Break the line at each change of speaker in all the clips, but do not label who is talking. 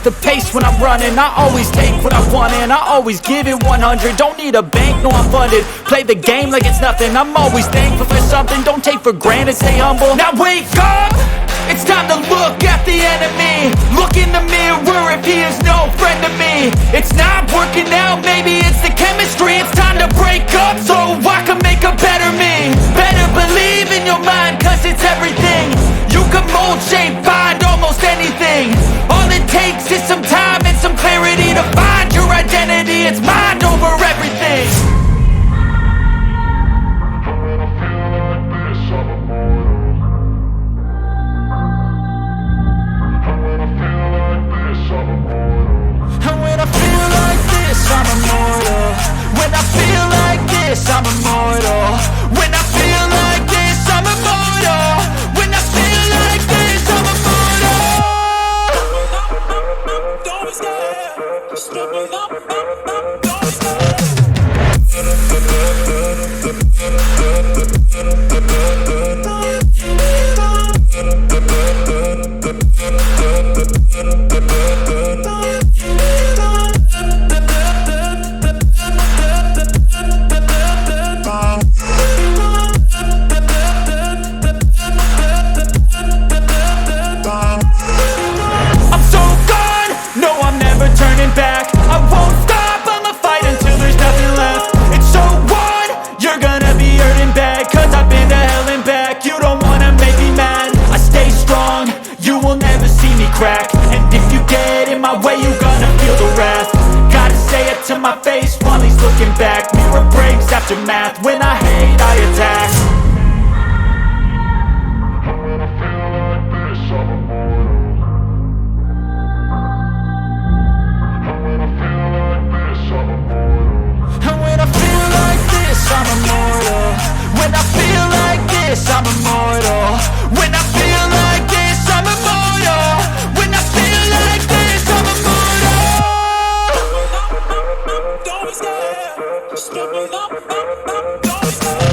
set the pace when I'm running. I always take what I want and I always give it 100. Don't need a bank, no I'm funded. Play the game like it's nothing. I'm always thankful for something. Don't take for granted, stay humble. Now wake up! It's time to look at the enemy. Look in the mirror if he is no friend to me. It's not working out, maybe it's the chemistry. It's time to break up so I can make a better me. Better believe in your mind, cause it's everything. You can mold, shape, find almost anything. All it takes is some time and some clarity to find your identity. It's mind over everything. I'm immortal. When I feel like this, I'm immortal. When I feel like this, I'm immortal. When I feel like this, I'm immortal. Don't be scared. Just step it up. Don't be scared. And if you get in my way, you gonna feel the wrath. Gotta say it to my face while he's looking back. Mirror breaks after math. When I hate, I attack. When I feel like this, I'm immortal. When I feel like this, I'm immortal. And when I feel like this, I'm immortal. When I feel like this, I'm immortal. When I feel like this, I'm immortal. When I feel like this, I'm immortal. Don't be scared. Just step it up. Don't be scared.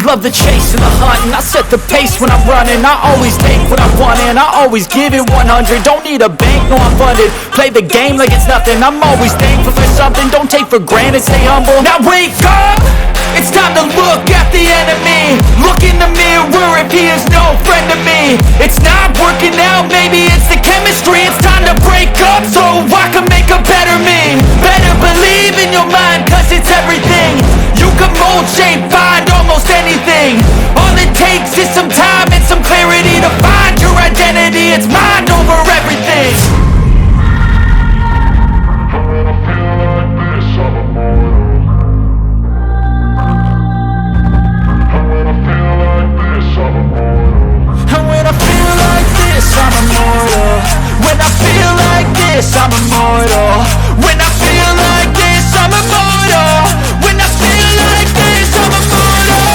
Love the chase and the hunt, and I set the pace when I'm running. I always take what I want and I always give it 100. Don't need a bank, no I'm funded. Play the game like it's nothing. I'm always thankful for something. Don't take for granted, stay humble. Now wake up! It's time to look at the enemy. Look in the mirror if he is no friend to me. It's not working out, maybe it's the chemistry. It's time to break up so I can make a better me. Better believe in your mind, cause it's everything. You can mold, shape, find almost anything. All it takes is some time and some clarity to find your identity. It's mind over everything. When I feel like this, I'm immortal. When I feel like this, I'm immortal. And when I feel like this, I'm immortal. When I feel like this, I'm immortal. When I feel like this, I'm immortal. When I feel like this, I'm immortal.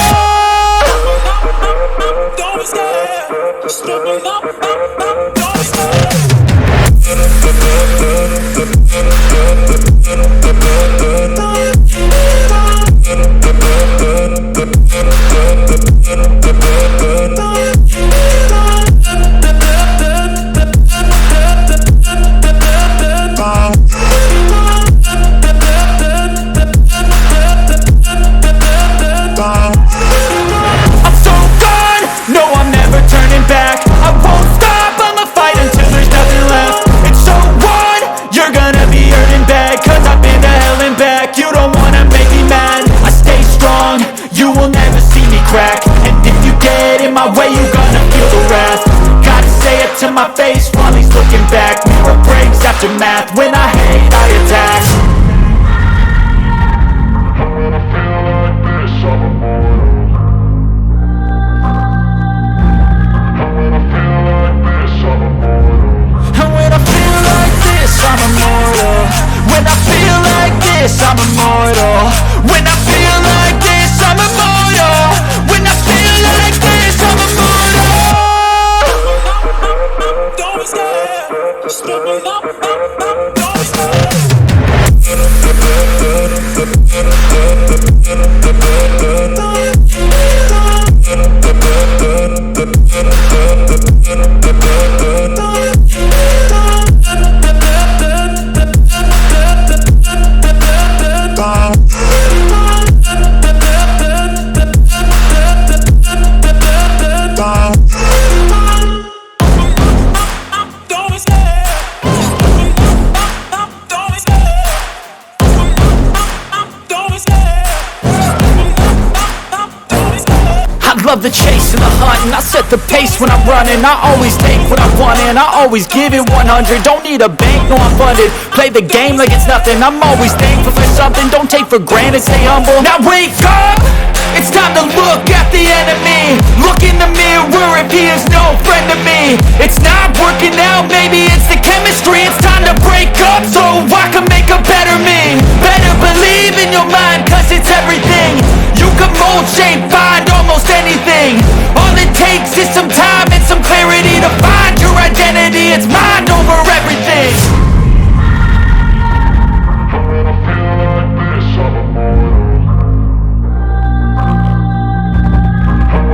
Don't be scared. Just step it up. Don't be scared. To my face while he's looking back. Mirror breaks after math. When I hate, I attack. When I feel like this, I'm immortal. the hunt, and I set the pace when I'm running. I always take what I want and I always give it 100. Don't need a bank, no I'm funded. Play the game like it's nothing. I'm always thankful for something. Don't take for granted, stay humble. Now wake up! It's time to look at the enemy. Look in the mirror if he is no friend to me. It's not working out, maybe it's the chemistry. It's time to break up so